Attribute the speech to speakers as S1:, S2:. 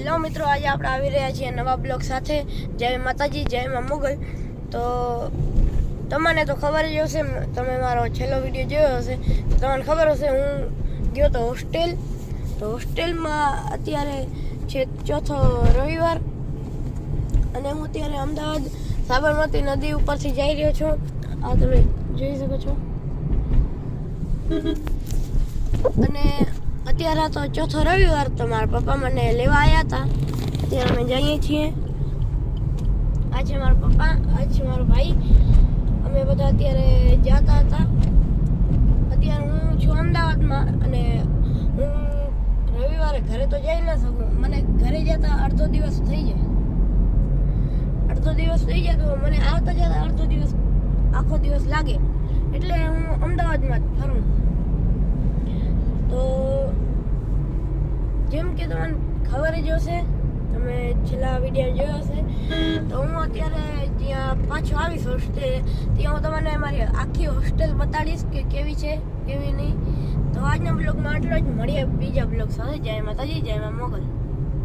S1: Hello મિત્રો, આજે આપણે આવી રહ્યા છીએ નવા બ્લોગ સાથે. જય માતાજી, જય માં મોગલ. તો તમને તો ખબર જ હશે, તમે મારો છેલ્લો વિડીયો જોયો હશે તો તમને ખબર હશે હું ગયો તો હોસ્ટેલ. તો હોસ્ટેલમાં અત્યારે છે ચોથો રવિવાર અને હું અત્યારે અમદાવાદ સાબરમતી નદી ઉપરથી જઈ રહ્યો છું. આ તમે જોઈ શકો છો. અને અત્યારે તો ચોથો રવિવાર, તો મારા પપ્પા મને લેવા આવ્યા હતા. અત્યારે અમે જઈએ છીએ. આ છે મારા પપ્પા, આ છે મારો ભાઈ. અમે બધા અત્યારે જતા હતા. અત્યારે હું છું અમદાવાદમાં અને હું રવિવારે ઘરે તો જઈ ન શકું. મને ઘરે જતા અડધો દિવસ થઈ જાય. તો મને આવતા જતા અડધો દિવસ આખો દિવસ લાગે. એટલે હું અમદાવાદમાં જ ફરું. તો જેમ કે તમને ખબર જ હશે, તમે છેલ્લા વિડીયો જોયો હશે, તો હું અત્યારે જ્યાં પાછો આવીશ હોસ્ટેલ, ત્યાં હું તમને મારી આખી હોસ્ટેલ બતાડીશ કે કેવી છે કેવી નહીં. તો આજના બ્લોગમાં આટલો જ. મળીએ બીજા બ્લોગ સાથે. જય માતાજી, જય માં મોગલ.